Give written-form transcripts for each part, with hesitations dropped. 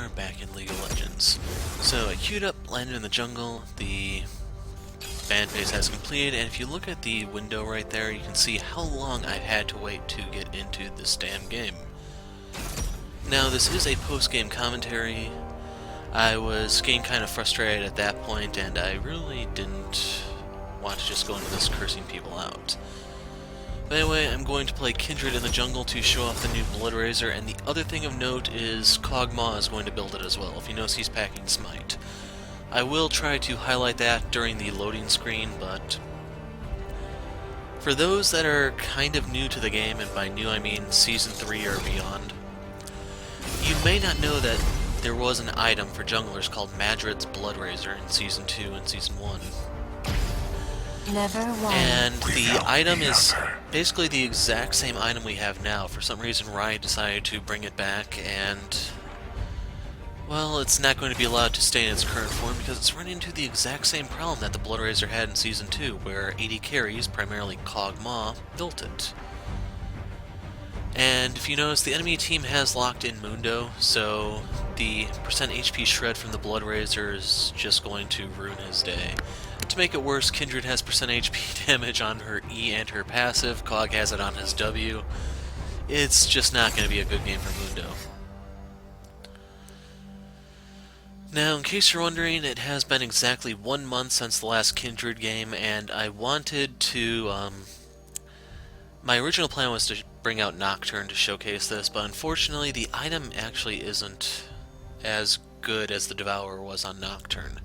are back in League of Legends. So I queued up, landed in the jungle, the band phase has completed, and if you look at the window right there, you can see how long I've had to wait to get into this damn game. Now, this is a post-game commentary. I was getting kind of frustrated at that point, and I really didn't want to just go into this cursing people out. But anyway, I'm going to play Kindred in the jungle to show off the new Bloodrazor, and the other thing of note is Kog'Maw is going to build it as well. If you notice, he's packing Smite. I will try to highlight that during the loading screen, but for those that are kind of new to the game, and by new I mean Season 3 or beyond, you may not know that there was an item for junglers called Madred's Bloodrazor in Season 2 and Season 1. And the item is basically the exact same item we have now. For some reason, Riot decided to bring it back, and well, it's not going to be allowed to stay in its current form because it's run into the exact same problem that the Bloodrazor had in Season 2, where AD carries, primarily Kog'Maw, built it. And if you notice, the enemy team has locked in Mundo, so the percent HP shred from the Bloodrazor is just going to ruin his day. To make it worse, Kindred has percent HP damage on her E and her passive, Kog has it on his W. It's just not going to be a good game for Mundo. Now, in case you're wondering, it has been exactly 1 month since the last Kindred game, and I wanted to, my original plan was to bring out Nocturne to showcase this, but unfortunately the item actually isn't as good as the Devourer was on Nocturne.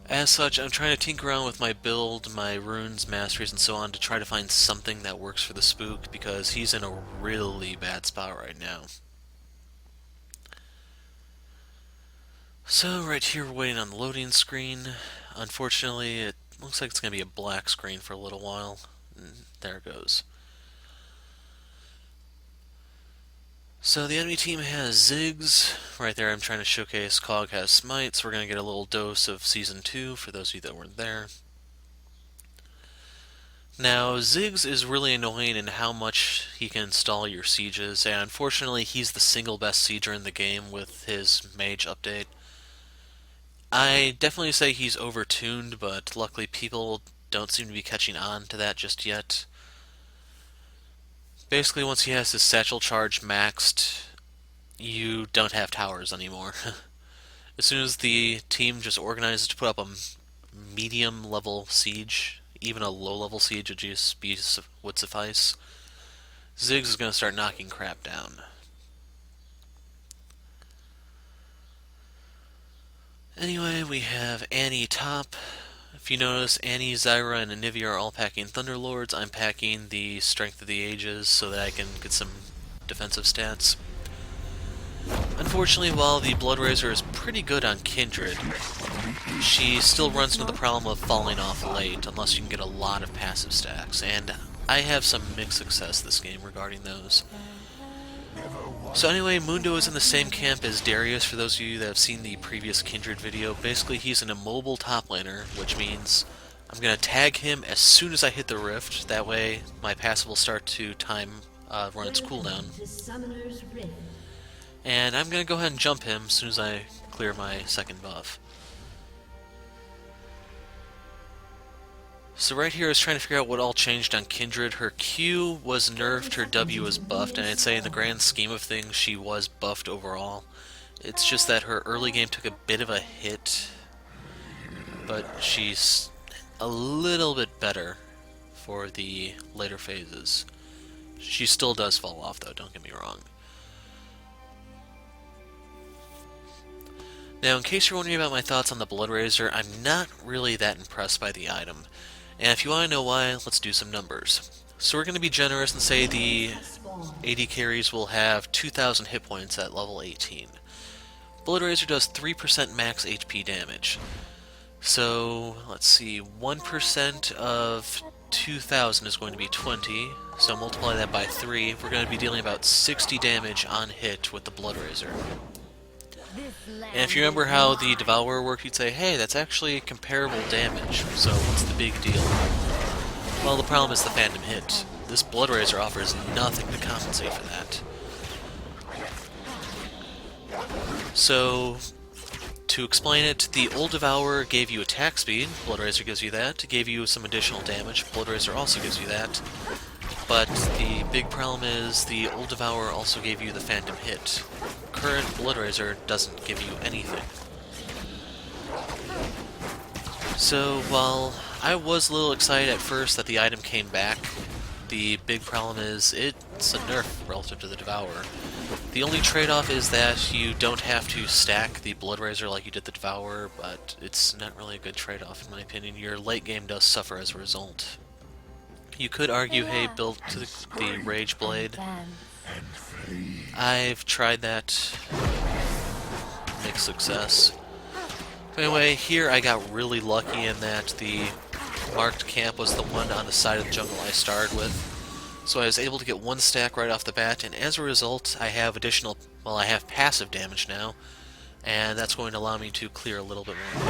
As such, I'm trying to tinker around with my build, my runes, masteries, and so on to try to find something that works for the Spook, because he's in a really bad spot right now. So, right here we're waiting on the loading screen. Unfortunately, it looks like it's going to be a black screen for a little while. There it goes. So the enemy team has Ziggs. Right there I'm trying to showcase Kog has Smite, so we're going to get a little dose of Season 2 for those of you that weren't there. Now, Ziggs is really annoying in how much he can install your sieges, and unfortunately he's the single best sieger in the game with his mage update. I definitely say he's overtuned, but luckily people don't seem to be catching on to that just yet. Basically, once he has his satchel charge maxed, you don't have towers anymore. As soon as the team just organizes to put up a medium-level siege, even a low-level siege would suffice, Ziggs is going to start knocking crap down. Anyway, we have Annie top. If you notice, Annie, Zyra, and Anivia are all packing Thunderlords. I'm packing the Strength of the Ages so that I can get some defensive stats. Unfortunately, while the Bloodrazor is pretty good on Kindred, she still runs into the problem of falling off late unless you can get a lot of passive stacks, and I have some mixed success this game regarding those. So anyway, Mundo is in the same camp as Darius, for those of you that have seen the previous Kindred video. Basically, he's an immobile top laner, which means I'm going to tag him as soon as I hit the rift. That way, my passive will start to run its cooldown. And I'm going to go ahead and jump him as soon as I clear my second buff. So right here I was trying to figure out what all changed on Kindred. Her Q was nerfed, her W was buffed, and I'd say in the grand scheme of things she was buffed overall. It's just that her early game took a bit of a hit, but she's a little bit better for the later phases. She still does fall off though, don't get me wrong. Now, in case you're wondering about my thoughts on the Bloodrazor, I'm not really that impressed by the item. And if you want to know why, let's do some numbers. So we're going to be generous and say the AD carries will have 2,000 hit points at level 18. Bloodrazor does 3% max HP damage. So, let's see, 1% of 2,000 is going to be 20, so multiply that by 3. We're going to be dealing about 60 damage on hit with the Bloodrazor. And if you remember how the Devourer worked, you'd say, hey, that's actually comparable damage, so what's the big deal? Well, the problem is the phantom hit. This Bloodrazor offers nothing to compensate for that. So, to explain it, the old Devourer gave you attack speed, Bloodrazor gives you that, gave you some additional damage, Bloodrazor also gives you that, but the big problem is the old Devourer also gave you the Phantom Hit. Current Bloodrazor doesn't give you anything. So, while I was a little excited at first that the item came back, the big problem is it's a nerf relative to the Devourer. The only trade-off is that you don't have to stack the Bloodrazor like you did the Devourer, but it's not really a good trade-off in my opinion. Your late game does suffer as a result. You could argue, hey, build to the Rage Blade. I've tried that. Mixed success. Anyway, here I got really lucky in that the marked camp was the one on the side of the jungle I started with. So I was able to get one stack right off the bat, and as a result, I have I have passive damage now, and that's going to allow me to clear a little bit more.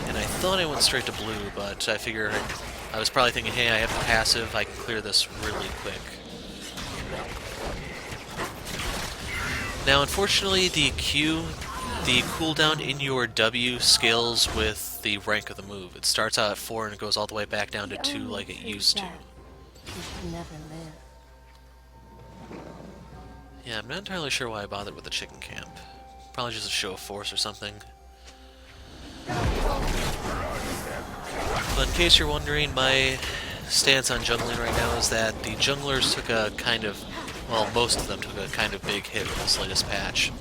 And I thought I went straight to blue, but I figured I was probably thinking, hey, I have the passive, I can clear this really quick. Now, unfortunately, the cooldown in your W scales with the rank of the move. It starts out at 4 and it goes all the way back down to 2 like it used to. Yeah, I'm not entirely sure why I bothered with the chicken camp. Probably just a show of force or something. But in case you're wondering, my stance on jungling right now is that the junglers took a kind of, well, most of them took a kind of big hit with this latest patch.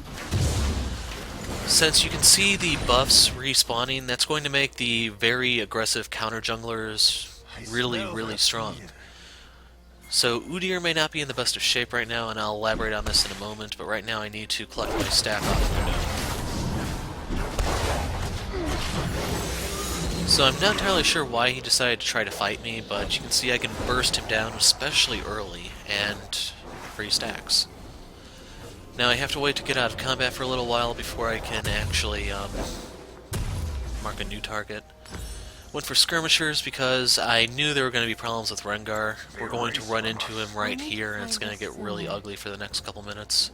Since you can see the buffs respawning, that's going to make the very aggressive counter junglers really, really strong. So Udyr may not be in the best of shape right now, and I'll elaborate on this in a moment, but right now I need to collect my stack off the window. So I'm not entirely sure why he decided to try to fight me, but you can see I can burst him down, especially early, and free stacks. Now I have to wait to get out of combat for a little while before I can actually mark a new target. Went for skirmishers because I knew there were going to be problems with Rengar. We're going to run into him right here, and it's going to get really ugly for the next couple minutes.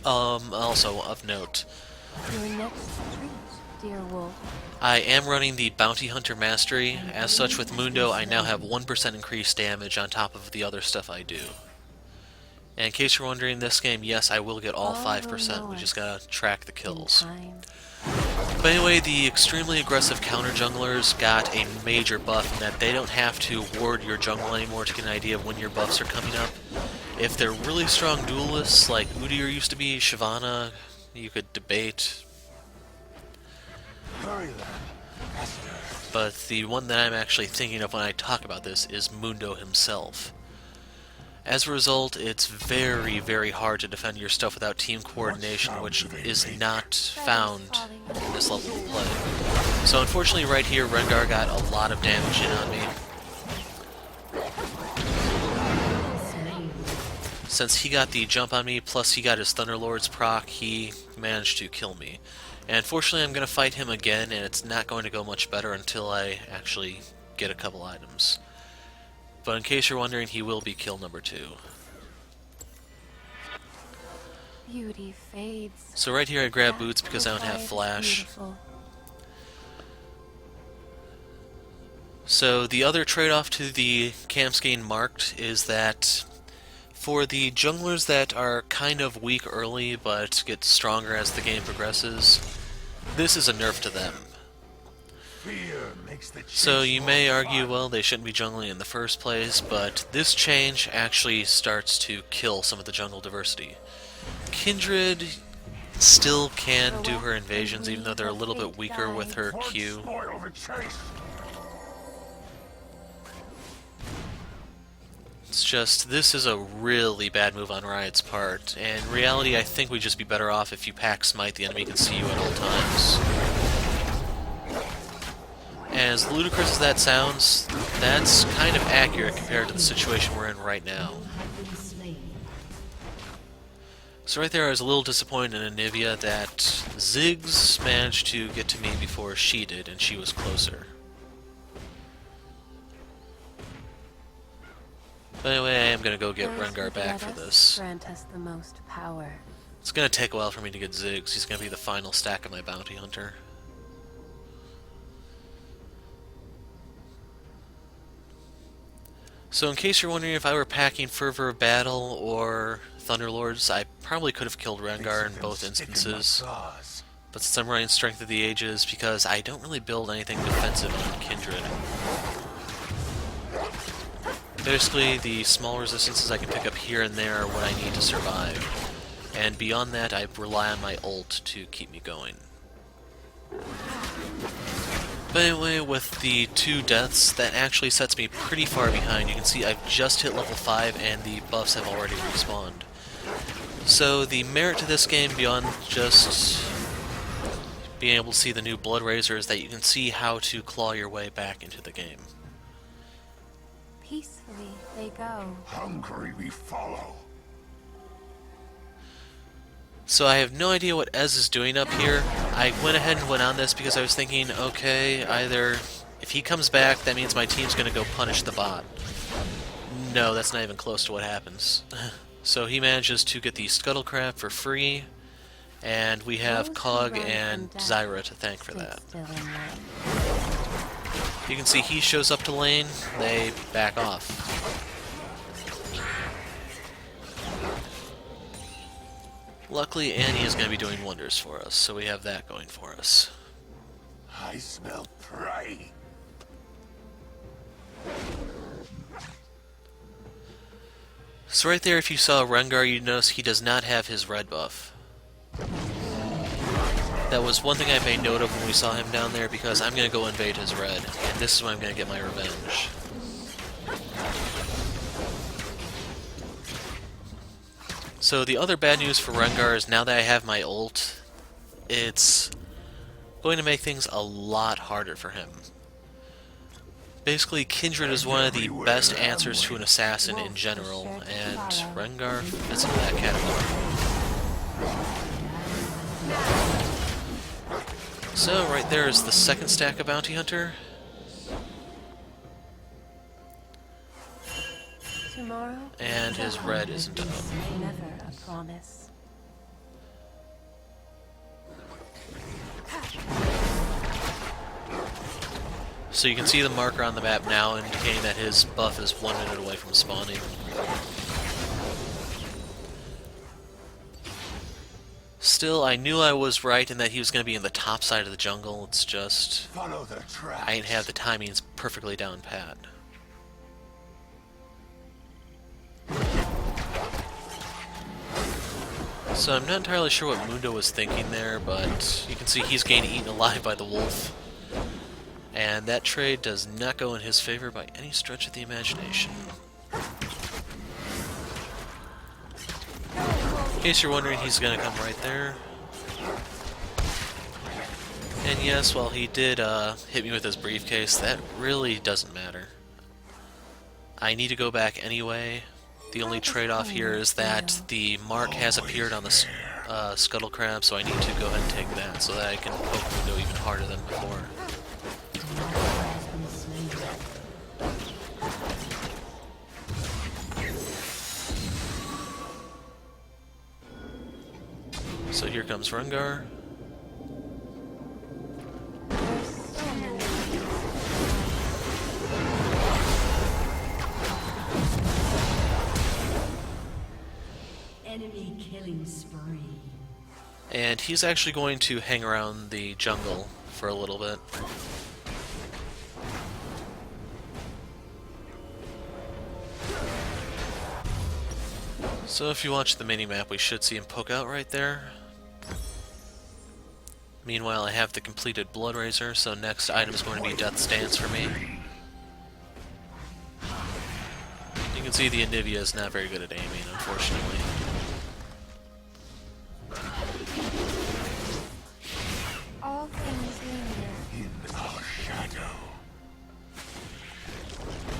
Also, of note, I am running the Bounty Hunter Mastery. As such, with Mundo, I now have 1% increased damage on top of the other stuff I do. And in case you're wondering, this game, yes, I will get all 5%. We just gotta track the kills. But anyway, the extremely aggressive counter junglers got a major buff in that they don't have to ward your jungle anymore to get an idea of when your buffs are coming up. If they're really strong duelists, like Udyr used to be, Shyvana, you could debate. But the one that I'm actually thinking of when I talk about this is Mundo himself. As a result, it's very, very hard to defend your stuff without team coordination, which is not found in this level of play. So unfortunately right here, Rengar got a lot of damage in on me. Since he got the jump on me, plus he got his Thunderlord's proc, he managed to kill me. And unfortunately I'm going to fight him again, and it's not going to go much better until I actually get a couple items. But in case you're wondering, he will be kill number 2. Beauty fades. So right here I grab boots because I don't have flash. So the other trade-off to the camps getting marked is that for the junglers that are kind of weak early but get stronger as the game progresses, this is a nerf to them. So you may argue, well, they shouldn't be jungling in the first place, but this change actually starts to kill some of the jungle diversity. Kindred still can do her invasions, even though they're a little bit weaker with her Q. It's just, this is a really bad move on Riot's part, and in reality I think we'd just be better off if you pack Smite, the enemy can see you at all times. As ludicrous as that sounds, that's kind of accurate compared to the situation we're in right now. So right there I was a little disappointed in Anivia that Ziggs managed to get to me before she did, and she was closer. But anyway, I am going to go get Those Rengar who back let for us this. grant us the most power. It's going to take a while for me to get Ziggs. He's going to be the final stack of my Bounty Hunter. So in case you're wondering if I were packing Fervor of Battle or Thunderlords, I probably could have killed Rengar in both instances. But since I'm running Strength of the Ages, because I don't really build anything defensive on Kindred. Basically, the small resistances I can pick up here and there are what I need to survive. And beyond that, I rely on my ult to keep me going. But anyway, with the 2 deaths, that actually sets me pretty far behind. You can see I've just hit level 5 and the buffs have already respawned. So the merit to this game, beyond just being able to see the new Bloodrazor, is that you can see how to claw your way back into the game. Peacefully they go. Hungry we follow. So I have no idea what Ez is doing up here. I went ahead and went on this because I was thinking, okay, either if he comes back, that means my team's going to go punish the bot. No, that's not even close to what happens. So he manages to get the Scuttlecraft for free, and we have Cog and Zyra to thank for that. You can see he shows up to lane, they back off. Luckily, Annie is going to be doing wonders for us, so we have that going for us. I smell prey. So right there, if you saw Rengar, you'd notice he does not have his red buff. That was one thing I made note of when we saw him down there, because I'm going to go invade his red, and this is when I'm going to get my revenge. So the other bad news for Rengar is now that I have my ult, it's going to make things a lot harder for him. Basically, Kindred is one of the best answers to an assassin in general, and Rengar fits into that category. So right there is the second stack of Bounty Hunter. Tomorrow, And his red isn't up. never a promise. So you can see the marker on the map now indicating that his buff is 1 minute away from spawning. Still, I knew I was right in that he was going to be in the top side of the jungle. It's just Follow the tracks. I didn't have the timings perfectly down pat. So I'm not entirely sure what Mundo was thinking there, but you can see he's getting eaten alive by the wolf. And that trade does not go in his favor by any stretch of the imagination. In case you're wondering, he's going to come right there. And yes, while he did hit me with his briefcase, that really doesn't matter. I need to go back anyway. The only trade-off here is that the mark has appeared on the Scuttle Crab, so I need to go ahead and take that so that I can poke Mundo even harder than before. So here comes Rengar. Enemy killing spree. And he's actually going to hang around the jungle for a little bit. So if you watch the mini-map, we should see him poke out right there. Meanwhile, I have the completed Bloodrazor, so next item is going to be Death's Dance for me. You can see the Anivia is not very good at aiming, unfortunately. All things linger. In our shadow.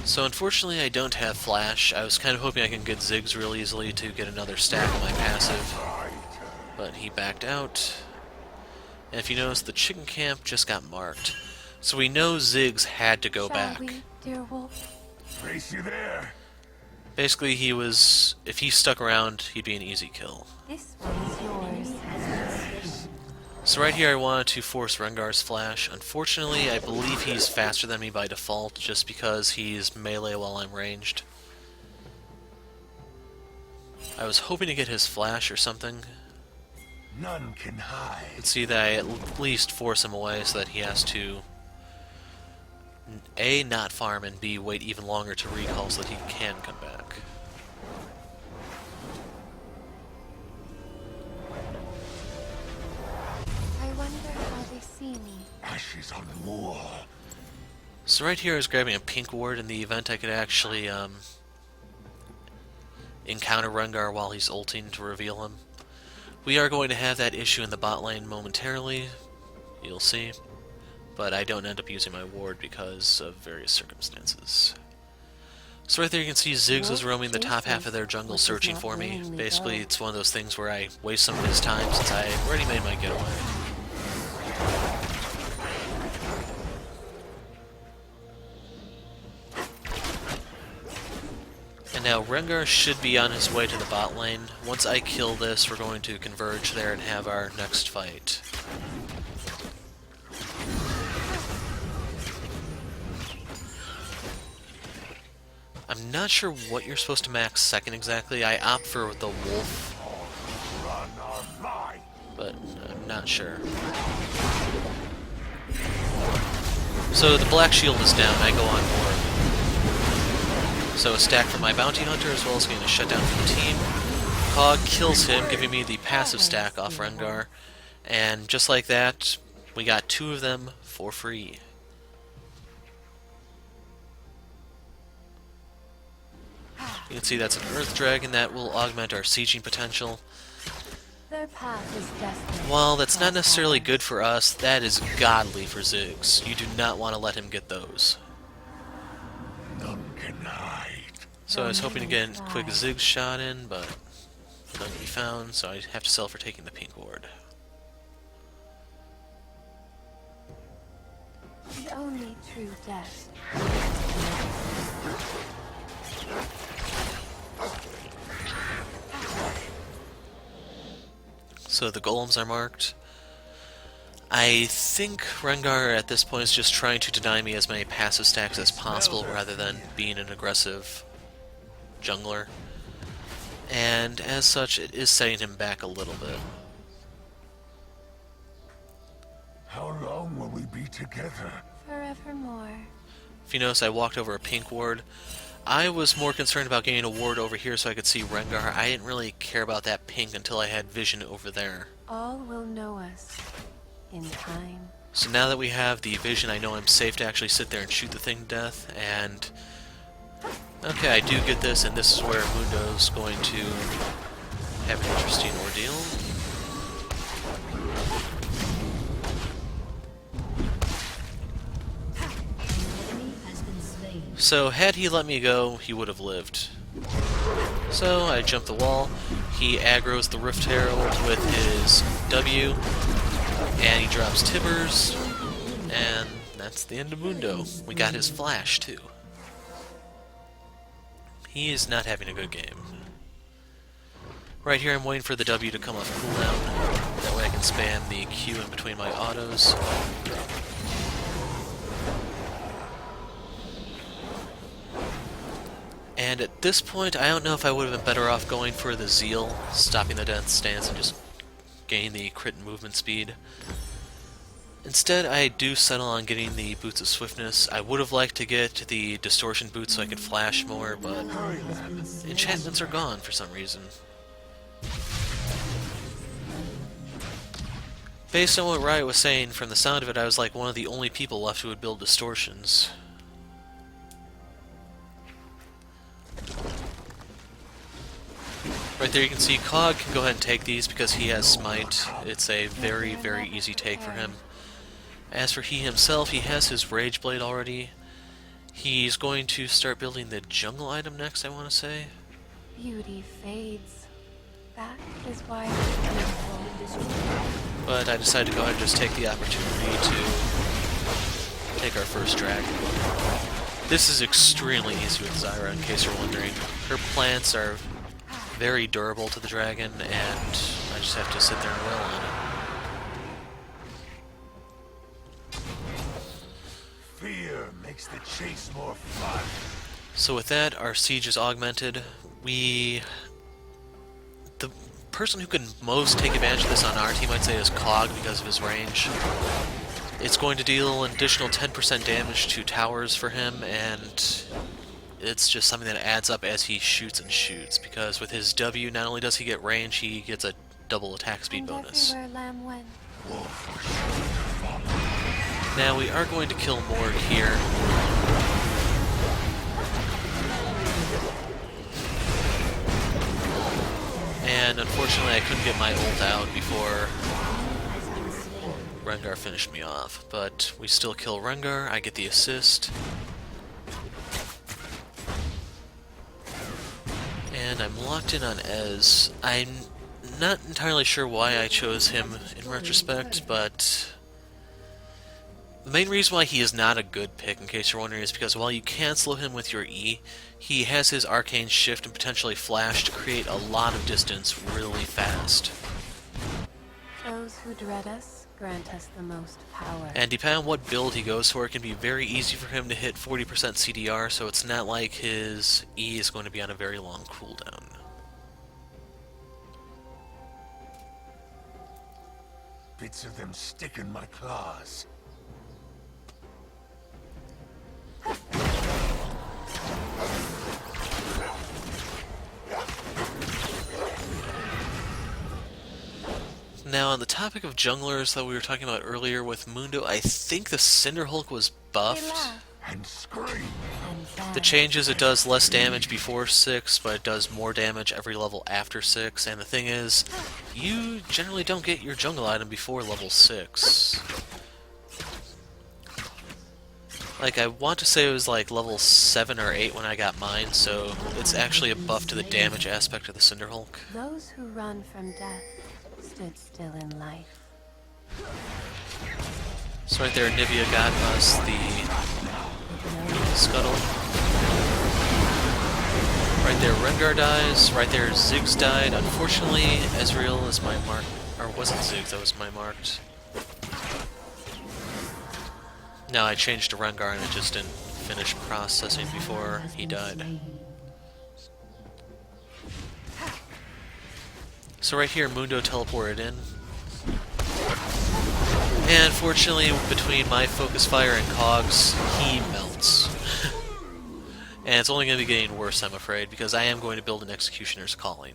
So unfortunately I don't have Flash. I was kind of hoping I can get Ziggs real easily to get another stack of my passive, but he backed out. And if you notice, the chicken camp just got marked. So we know Ziggs had to go Shall back. we, dear wolf? Face you there. Basically, he was... if he stuck around, he'd be an easy kill. This one is yours. So right here I wanted to force Rengar's flash. Unfortunately, I believe he's faster than me by default, just because he's melee while I'm ranged. I was hoping to get his flash or something. None can hide. Let's see that I at least force him away so that he has to A, not farm, and B, wait even longer to recall so that he can come back. I wonder how they see me. Ashes on the moor. So right here I was grabbing a pink ward in the event I could actually encounter Rengar while he's ulting to reveal him. We are going to have that issue in the bot lane momentarily, you'll see, but I don't end up using my ward because of various circumstances. So right there you can see Ziggs is roaming the top half of their jungle searching for me. Basically it's one of those things where I waste some of his time since I already made my getaway. And now Rengar should be on his way to the bot lane. Once I kill this, we're going to converge there and have our next fight. I'm not sure what you're supposed to max second exactly. I opt for the wolf, Run or lie. but I'm not sure. So the black shield is down, I go on board. So a stack from my bounty hunter as well as getting a shutdown from the team. Hog kills him, giving me the passive stack off Rengar. And just like that, we got 2 of them for free. You can see that's an Earth Dragon that will augment our sieging potential. Their path is destined. While that's not necessarily good for us, that is godly for Ziggs. You do not want to let him get those. None can hide. So I was hoping to get a quick Ziggs shot in, but none to be found, so I have to sell for taking the pink ward. The only true death. So the golems are marked. I think Rengar at this point is just trying to deny me as many passive stacks as possible rather than being an aggressive jungler. And as such, it is setting him back a little bit. How long will we be together? Forevermore. If you notice, I walked over a pink ward. I was more concerned about getting a ward over here so I could see Rengar. I didn't really care about that pink until I had vision over there. All will know us in time. So now that we have the vision, I know I'm safe to actually sit there and shoot the thing to death, and... okay, I do get this, and this is where Mundo's going to have an interesting ordeal. So, had he let me go, he would have lived. So, I jump the wall, he aggroes the Rift Herald with his W, and he drops Tibbers, and that's the end of Mundo. We got his flash, too. He is not having a good game. Right here I'm waiting for the W to come off cooldown, that way I can spam the Q in between my autos. And at this point, I don't know if I would have been better off going for the Zeal, stopping the death stance and just gaining the crit and movement speed. Instead, I do settle on getting the Boots of Swiftness. I would have liked to get the Distortion Boots so I could flash more, but enchantments are gone for some reason. Based on what Riot was saying, from the sound of it, I was like one of the only people left who would build distortions. Right there you can see Cog can go ahead and take these because he has Smite. It's a very, very easy take for him. As for he himself, he has his Rage Blade already. He's going to start building the jungle item next, I want to say. Beauty fades. That is why it's beautiful. But I decided to go ahead and just take the opportunity to take our first dragon. This is extremely easy with Zyra, in case you're wondering. Her plants are very durable to the dragon, and I just have to sit there and roll on it. Fear makes the chase more fun. So with that, our siege is augmented. The person who can most take advantage of this on our team, I'd say, is Cog because of his range. It's going to deal an additional 10% damage to towers for him, and it's just something that adds up as he shoots and shoots, because with his W, not only does he get range, he gets a double attack speed bonus. Lamb went. Now, we are going to kill Morg here. And unfortunately I couldn't get my ult out before Rengar finished me off. But we still kill Rengar, I get the assist. And I'm locked in on Ez. I'm not entirely sure why I chose him in retrospect, but the main reason why he is not a good pick, in case you're wondering, is because while you can slow him with your E, he has his Arcane Shift and potentially Flash to create a lot of distance really fast. Those who dread us grant us the most power. And depending on what build he goes for, it can be very easy for him to hit 40% CDR, so it's not like his E is going to be on a very long cooldown. Bits of them stick in my claws. Now, on the topic of junglers that we were talking about earlier with Mundo, I think the Cinderhulk was buffed. And scream. The change is it does less damage before 6, but it does more damage every level after 6, and the thing is, you generally don't get your jungle item before level 6. Like, I want to say it was like level 7 or 8 when I got mine, so it's actually a buff to the damage aspect of the Cinderhulk. Those who run from death stood still in life. So right there, Nivea got us the Scuttle. Right there, Rengar dies. Right there, Ziggs died. Unfortunately, Ezreal is my mark. Or wasn't Ziggs, that was my marked. No, I changed to Rengar and it just didn't finish processing before he died. So right here, Mundo teleported in. And fortunately, between my Focus Fire and Cogs, he melts. And it's only going to be getting worse, I'm afraid, because I am going to build an Executioner's Calling.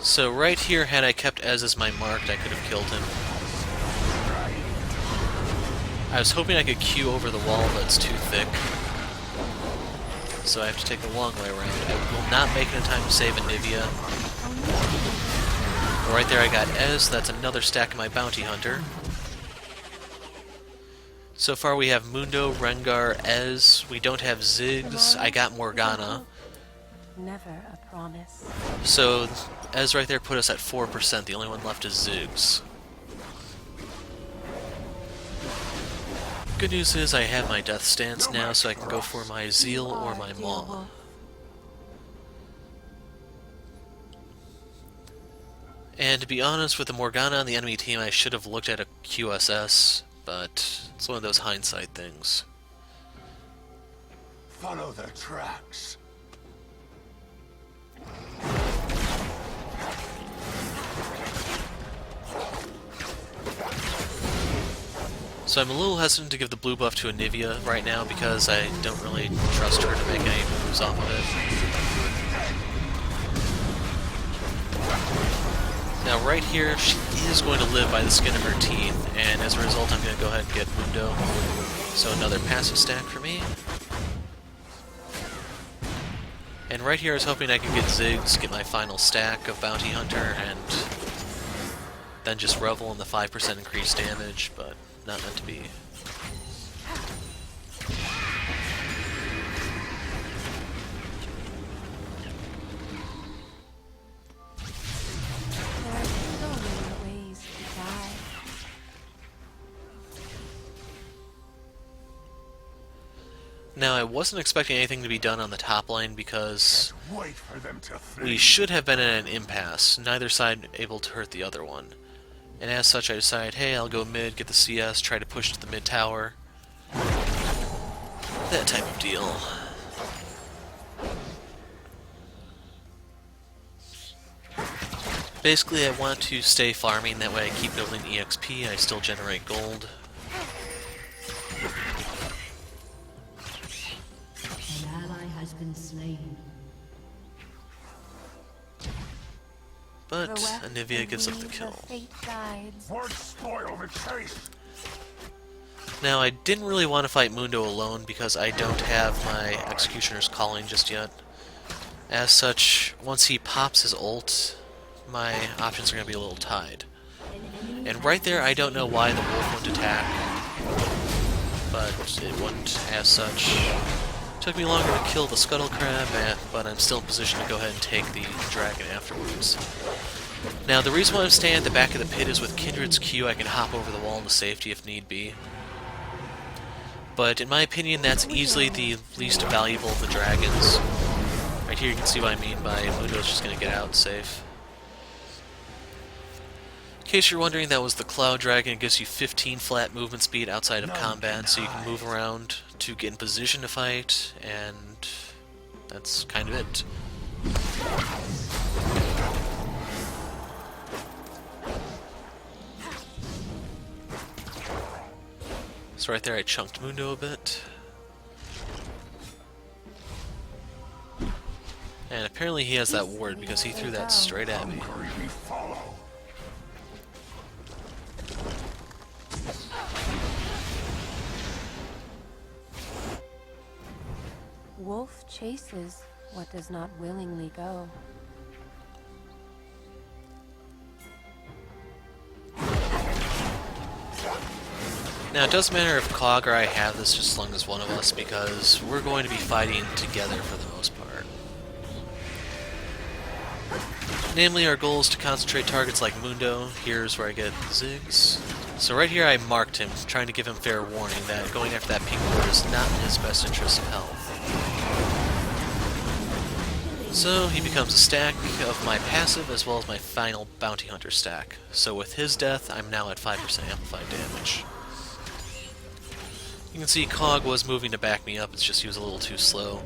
So right here, had I kept Ez as my marked, I could have killed him. I was hoping I could Q over the wall, but it's too thick. So I have to take the long way around. I will not make it in time to save Anivia. But right there I got Ez, that's another stack of my Bounty Hunter. So far we have Mundo, Rengar, Ez. We don't have Ziggs. I got Morgana. Never a promise. So Ez right there put us at 4%. The only one left is Ziggs. Good news is I have my Death Stance now, so I can go for my Zeal or my Maw. And to be honest, with the Morgana on the enemy team, I should have looked at a QSS, but it's one of those hindsight things. Follow their tracks. So I'm a little hesitant to give the blue buff to Anivia right now because I don't really trust her to make any moves off of it. Now right here, she is going to live by the skin of her teeth, and as a result I'm going to go ahead and get Mundo. So another passive stack for me. And right here I was hoping I could get Ziggs, get my final stack of Bounty Hunter, and then just revel in the 5% increased damage, but not meant to be. Now, I wasn't expecting anything to be done on the top lane because Wait for them to we should have been at an impasse, neither side able to hurt the other one. And as such, I decided, hey, I'll go mid, get the CS, try to push to the mid tower. That type of deal. Basically, I want to stay farming, that way I keep building EXP, I still generate gold. An ally has been slain. But The west Anivia gives up the indeed kill. fate guides. Won't spoil the chase. Now, I didn't really want to fight Mundo alone because I don't have my Executioner's Calling just yet. As such, once he pops his ult, my options are going to be a little tied. And right there, I don't know why the wolf wouldn't attack, but it wouldn't as such. Took me longer to kill the Scuttle Crab, but I'm still in position to go ahead and take the dragon afterwards. Now, the reason why I'm staying at the back of the pit is with Kindred's Q, I can hop over the wall into safety if need be. But in my opinion, that's easily the least valuable of the dragons. Right here you can see what I mean by Mundo's just going to get out safe. In case you're wondering, that was the Cloud Dragon. It gives you 15 flat movement speed outside of combat, so you can move around to get in position to fight, and that's kind of it. So right there I chunked Mundo a bit. And apparently he has that ward because he threw that straight at me. We follow. Wolf chases what does not willingly go. Now it doesn't matter if Cog or I have this just as long as one of us, because we're going to be fighting together for the most part. Namely, our goal is to concentrate targets like Mundo. Here's where I get Ziggs. So right here I marked him, trying to give him fair warning that going after that pink ward is not in his best interest of health. So he becomes a stack of my passive as well as my final Bounty Hunter stack. So with his death, I'm now at 5% amplified damage. You can see Cog was moving to back me up, it's just he was a little too slow.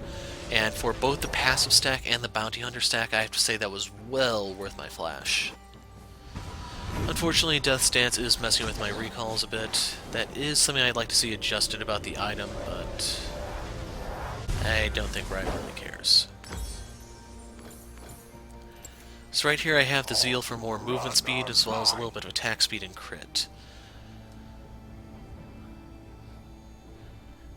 And for both the passive stack and the Bounty Hunter stack, I have to say that was well worth my flash. Unfortunately, Death's Dance is messing with my recalls a bit. That is something I'd like to see adjusted about the item, but I don't think Riot really cares. So right here I have the Zeal for more movement speed as well as a little bit of attack speed and crit.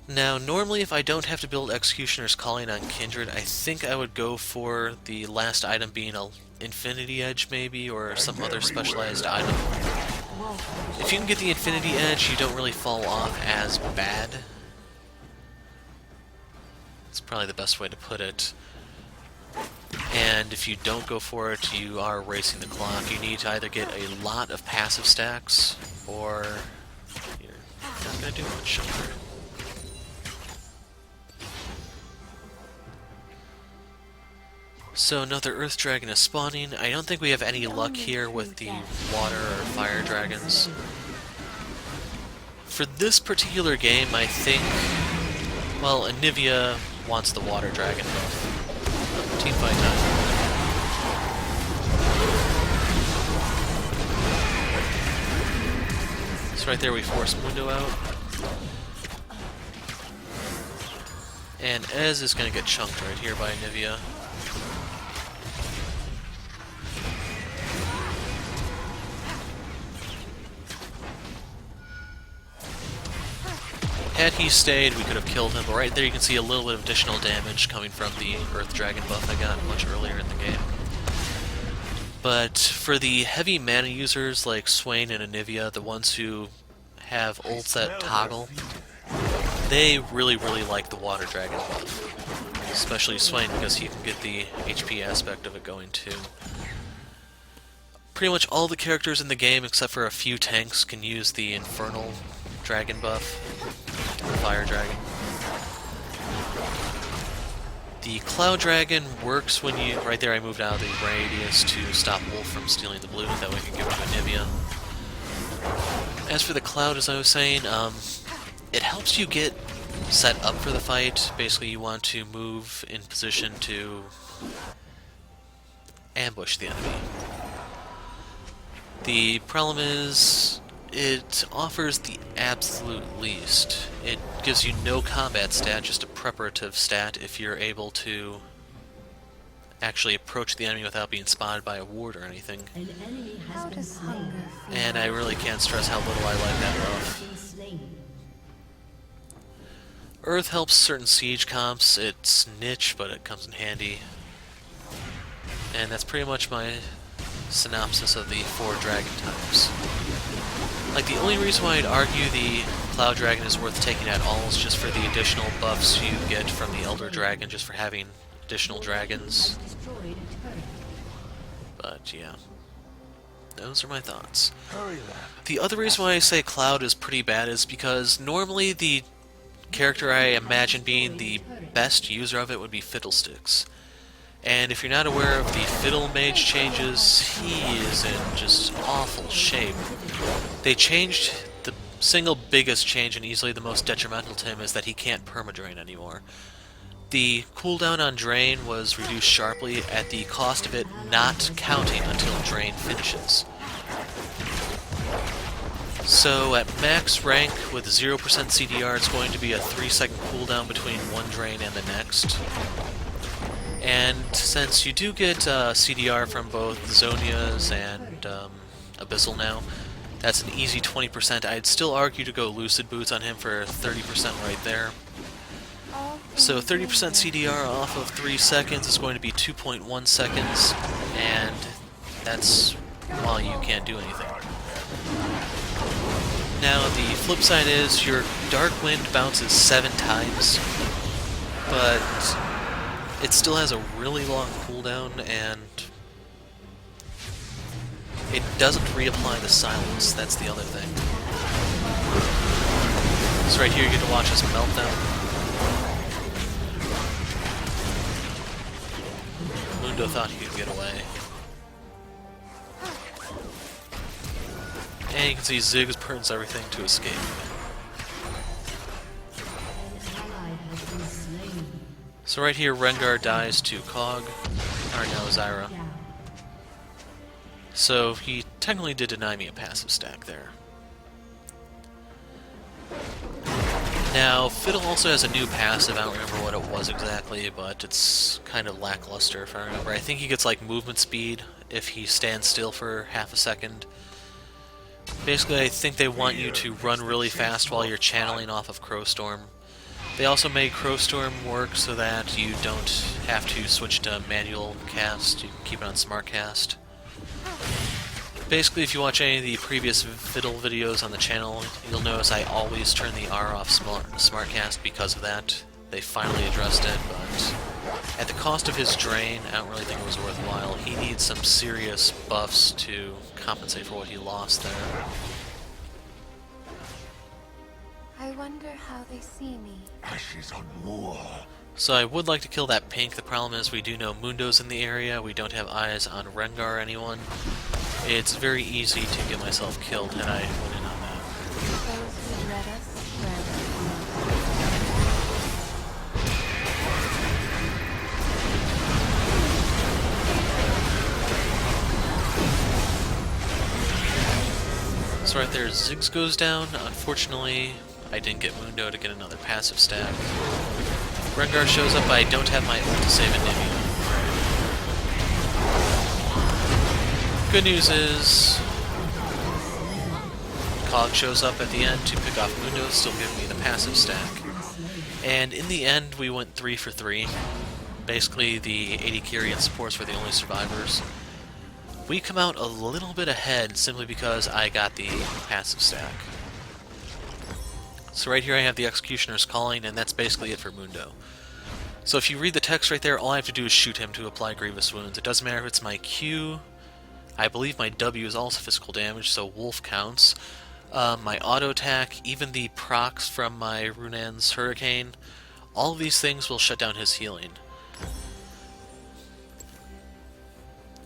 Now, normally if I don't have to build Executioner's Calling on Kindred, I think I would go for the last item being an Infinity Edge maybe, or some other specialized item. If you can get the Infinity Edge, you don't really fall off as bad. That's probably the best way to put it. And if you don't go for it, you are racing the clock. You need to either get a lot of passive stacks, or you're not going to do much. So another Earth Dragon is spawning. I don't think we have any luck here with the Water or Fire Dragons. For this particular game, I think, well, Anivia wants the Water Dragon buff. Team fight time. So right there we force Mundo out. And Ez is going to get chunked right here by Anivia. Had he stayed, we could have killed him, but right there you can see a little bit of additional damage coming from the Earth Dragon buff I got much earlier in the game. But for the heavy mana users like Swain and Anivia, the ones who have ults that toggle, they really like the Water Dragon buff. Especially Swain, because he can get the HP aspect of it going too. Pretty much all the characters in the game, except for a few tanks, can use the Infernal Dragon buff. Fire Dragon. The Cloud Dragon works when you... Right there I moved out of the radius to stop Wolf from stealing the blue, that way I can give it to Anivia. As for the Cloud, as I was saying, it helps you get set up for the fight. Basically, you want to move in position to ambush the enemy. The problem is, it offers the absolute least. It gives you no combat stat, just a preparative stat if you're able to actually approach the enemy without being spotted by a ward or anything. An enemy has How been does hunger slain. feel? And I really can't stress how little I like that buff. Been slain. Earth helps certain siege comps. It's niche, but it comes in handy. And that's pretty much my synopsis of the 4 dragon types. Like, the only reason why I'd argue the Cloud Dragon is worth taking at all is just for the additional buffs you get from the Elder Dragon, just for having additional dragons. Destroyed a turret. But, yeah. Those are my thoughts. Hurry then. The other reason why I say Cloud is pretty bad is because normally the character I imagine being the best user of it would be Fiddlesticks. And if you're not aware of the Fiddle Mage changes, he is in just awful shape. They changed, the single biggest change and easily the most detrimental to him is that he can't permadrain anymore. The cooldown on Drain was reduced sharply at the cost of it not counting until Drain finishes. So at max rank with 0% CDR, it's going to be a 3-second cooldown between one Drain and the next. And since you do get CDR from both Zonia's and Abyssal now, that's an easy 20%. I'd still argue to go Lucid Boots on him for 30% right there. So 30% CDR off of 3 seconds is going to be 2.1 seconds, and that's while you can't do anything. Now the flip side is your Dark Wind bounces 7 times, but it still has a really long cooldown, and it doesn't reapply the silence. That's the other thing. So right here you get to watch us meltdown. Mundo thought he could get away. And you can see Ziggs burns everything to escape. An ally has been slain. So right here Rengar dies to Cog, or no, Zyra. Down. So he technically did deny me a passive stack there. Now, Fiddle also has a new passive. I don't remember what it was exactly, but it's kind of lackluster if I remember. I think he gets like movement speed if he stands still for half a second. Basically, I think they want you to run really fast while you're channeling off of Crowstorm. They also made Crowstorm work so that you don't have to switch to manual cast. You can keep it on smart cast. Basically, if you watch any of the previous Fiddle videos on the channel, you'll notice I always turn the R off SmartCast because of that. They finally addressed it, but at the cost of his drain, I don't really think it was worthwhile. He needs some serious buffs to compensate for what he lost there. I wonder how they see me. Ashes on war. So I would like to kill that pink. The problem is we do know Mundo's in the area. We don't have eyes on Rengar or anyone. It's very easy to get myself killed, and I went in on that. Those who dread us, grant us So right there, Ziggs goes down. Unfortunately, I didn't get Mundo to get another passive stack. Rengar shows up, but I don't have my ult to save Anivia. Good news is, Cog shows up at the end to pick off Mundo, still giving me the passive stack. And in the end, we went 3 for 3. Basically, the AD carry and supports were the only survivors. We come out a little bit ahead simply because I got the passive stack. So right here I have the Executioner's Calling, and that's basically it for Mundo. So if you read the text right there, all I have to do is shoot him to apply Grievous Wounds. It doesn't matter if it's my Q. I believe my W is also physical damage, so Wolf counts. My auto attack, even the procs from my Runan's Hurricane, all of these things will shut down his healing.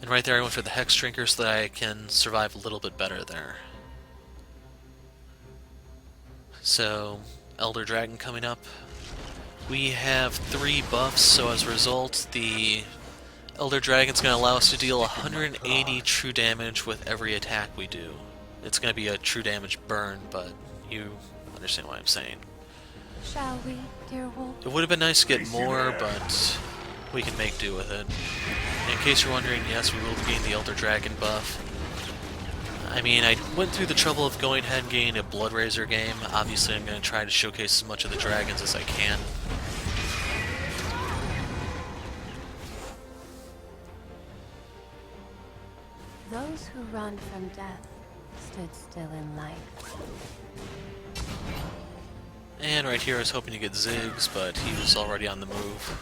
And right there I went for the Hex Drinker so that I can survive a little bit better there. So, Elder Dragon coming up. We have 3 buffs, so as a result, the Elder Dragon's going to allow us to deal 180 true damage with every attack we do. It's going to be a true damage burn, but you understand what I'm saying. Shall we, dear wolf? It would have been nice to get more, but we can make do with it. And in case you're wondering, yes, we will be getting the Elder Dragon buff. I mean, I went through the trouble of going ahead and getting a Bloodrazor game. Obviously, I'm going to try to showcase as much of the dragons as I can. Those who run from death stood still in life. And right here I was hoping to get Ziggs, but he was already on the move.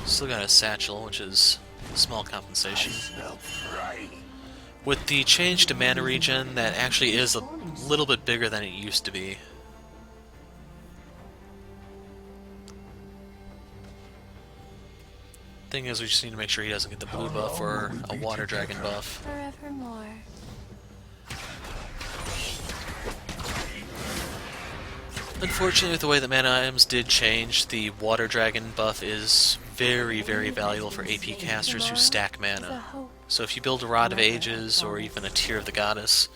Still got a satchel, which is a small compensation. With the change to mana regen, that actually is a little bit bigger than it used to be. Thing is, we just need to make sure he doesn't get the blue buff or a water dragon buff. Forevermore. Unfortunately, with the way that mana items did change, the water dragon buff is very, very valuable for AP casters who stack mana. So if you build a Rod of Ages or even a Tear of the Goddess,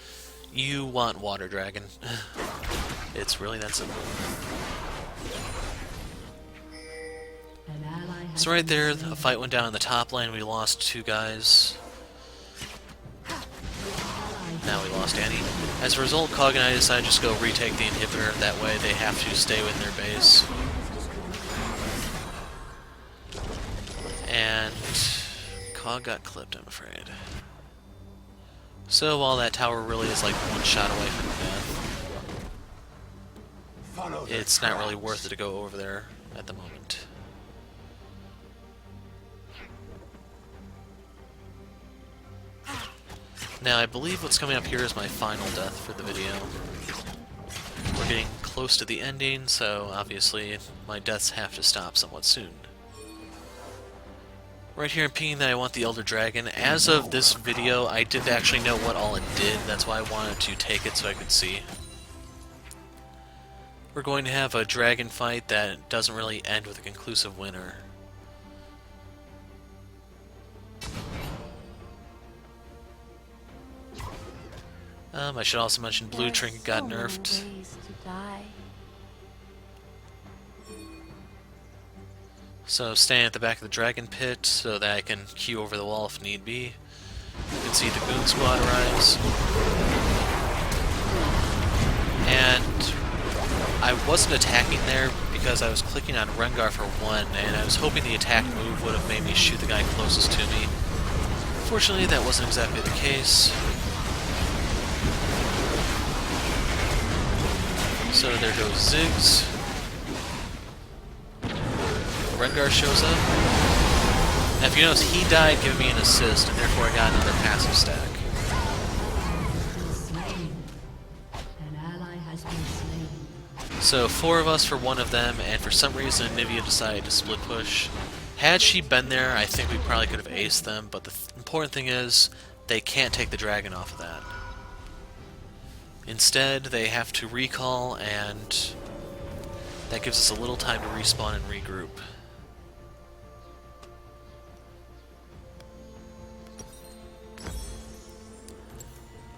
you want water dragon. It's really that simple. So right there, a fight went down in the top lane. We lost 2 guys. Now we lost Annie. As a result, Cog and I decided to just go retake the inhibitor. That way they have to stay within their base. And Cog got clipped, I'm afraid. So while that tower really is like 1 shot away from death, it's not really worth it to go over there at the moment. Now, I believe what's coming up here is my final death for the video. We're getting close to the ending, so obviously my deaths have to stop somewhat soon. Right here I'm pinging that I want the Elder Dragon. As of this video, I didn't actually know what all it did, that's why I wanted to take it so I could see. We're going to have a dragon fight that doesn't really end with a conclusive winner. I should also mention Blue Trinket got nerfed. So staying at the back of the dragon pit so that I can queue over the wall if need be. You can see the Goon Squad rise. And I wasn't attacking there because I was clicking on Rengar for 1, and I was hoping the attack move would have made me shoot the guy closest to me. Fortunately, that wasn't exactly the case. So there goes Ziggs. Rengar shows up. Now if you notice, he died giving me an assist, and therefore I got another passive stack. So 4 of us for 1 of them, and for some reason Nivea decided to split push. Had she been there, I think we probably could have aced them, but the important thing is, they can't take the dragon off of that. Instead, they have to recall, and that gives us a little time to respawn and regroup.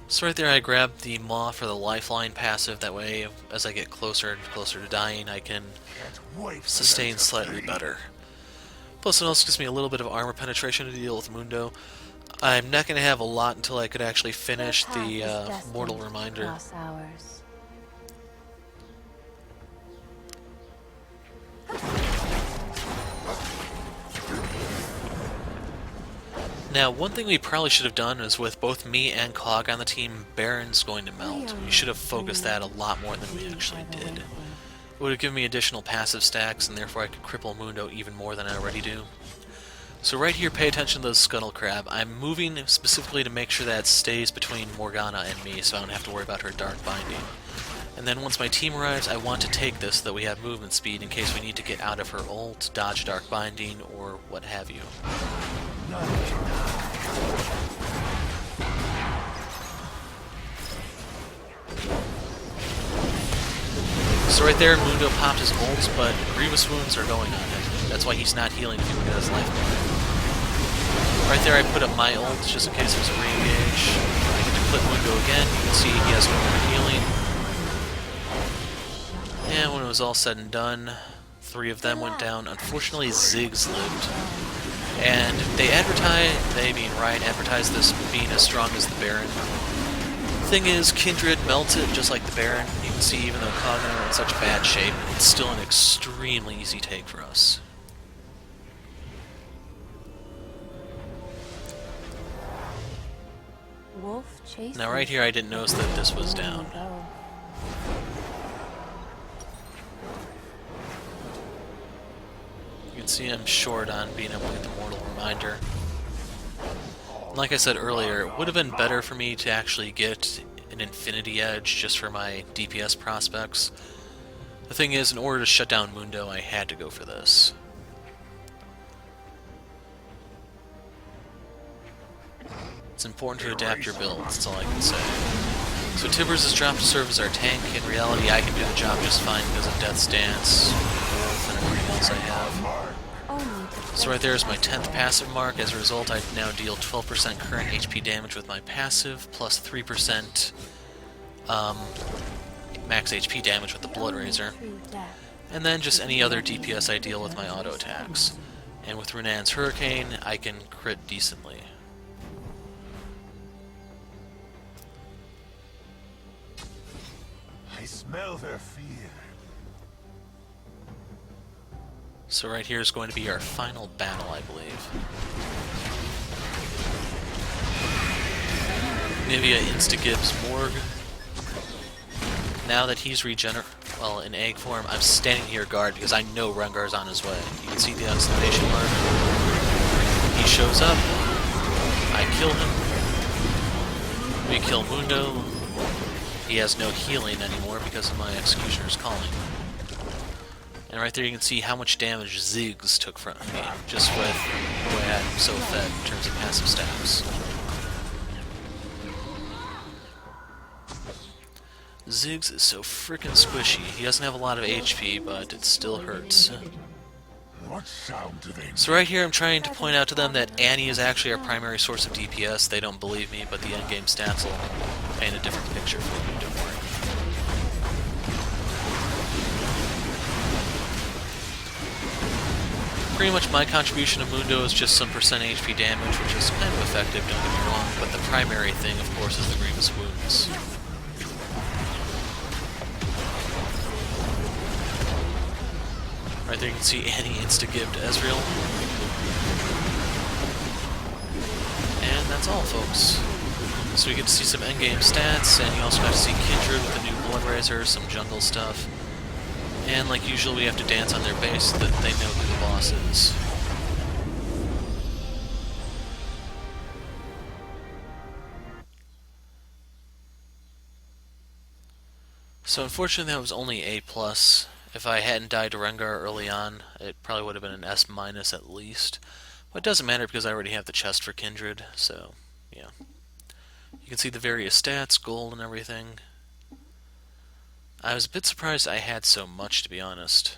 So right there I grabbed the Maw for the Lifeline passive, that way as I get closer and closer to dying I can sustain slightly better. Plus it also gives me a little bit of armor penetration to deal with Mundo. I'm not going to have a lot until I could actually finish the Mortal Reminder. Now, one thing we probably should have done is with both me and Cog on the team, Baron's going to melt. We should have focused that a lot more than we actually did. It would have given me additional passive stacks, and therefore I could cripple Mundo even more than I already do. So right here, pay attention to the Scuttle Crab. I'm moving specifically to make sure that it stays between Morgana and me, so I don't have to worry about her Dark Binding. And then once my team arrives, I want to take this so that we have movement speed in case we need to get out of her ult, dodge Dark Binding, or what have you. So right there, Mundo popped his ult, but grievous wounds are going on him. That's why he's not healing if he would get his life bar. Right there, I put up my ult just in case there's a re-engage. I get to clip Mundo again. You can see he has no more healing. And when it was all said and done, 3 of them went down. Unfortunately, Ziggs lived. And they being Riot, advertised this being as strong as the Baron. Thing is, Kindred melts it just like the Baron. You can see even though Cog and I are in such bad shape, it's still an extremely easy take for us. Wolf chases. Now right here I didn't notice that this was down. You can see I'm short on being able to get the Mortal Reminder. Like I said earlier, it would have been better for me to actually get an Infinity Edge just for my DPS prospects. The thing is, in order to shut down Mundo, I had to go for this. It's important to adapt your build, that's all I can say. So Tibbers is dropped to serve as our tank. In reality, I can do the job just fine because of Death's Dance, Wolf, and everything else I have. So right there is my 10th passive mark. As a result, I now deal 12% current HP damage with my passive, plus 3% max HP damage with the Bloodrazor. And then just any other DPS I deal with my auto attacks. And with Runan's Hurricane, I can crit decently. I smell their fear. So right here is going to be our final battle, I believe. Nivea insta-gives Morg. Now that he's in egg form, I'm standing here guard because I know Rengar's on his way. You can see the exclamation mark. He shows up. I kill him. We kill Mundo. He has no healing anymore because of my Executioner's Calling. And right there you can see how much damage Ziggs took from me, just with the way I'm so fed in terms of passive stats. Ziggs is so frickin' squishy. He doesn't have a lot of HP, but it still hurts. What sound do they So right here I'm trying to point out to them that Annie is actually our primary source of DPS. They don't believe me, but the endgame stats will paint a different picture for me, don't worry. Pretty much my contribution to Mundo is just some percent HP damage, which is kind of effective, don't get me wrong, but the primary thing, of course, is the grievous wounds. Right there you can see Annie insta-gived Ezreal. And that's all, folks. So we get to see some endgame stats, and you also got to see Kindred with the new Bloodrazor, some jungle stuff. And like usual, we have to dance on their base so that they know who the boss is. So unfortunately that was only A+. If I hadn't died to Rengar early on, it probably would have been an S- at least. But it doesn't matter because I already have the chest for Kindred, so yeah. You can see the various stats, gold and everything. I was a bit surprised I had so much, to be honest.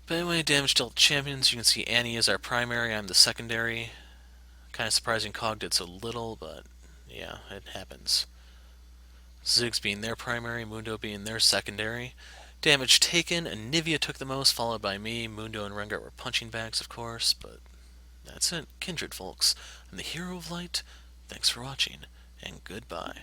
But anyway, damage dealt champions, you can see Annie is our primary, I'm the secondary. Kind of surprising Cog did so little, but yeah, it happens. Ziggs being their primary, Mundo being their secondary. Damage taken, Nivea took the most, followed by me. Mundo and Rengar were punching bags, of course, but that's it. Kindred, folks. I'm the Hero of Light. Thanks for watching, and goodbye.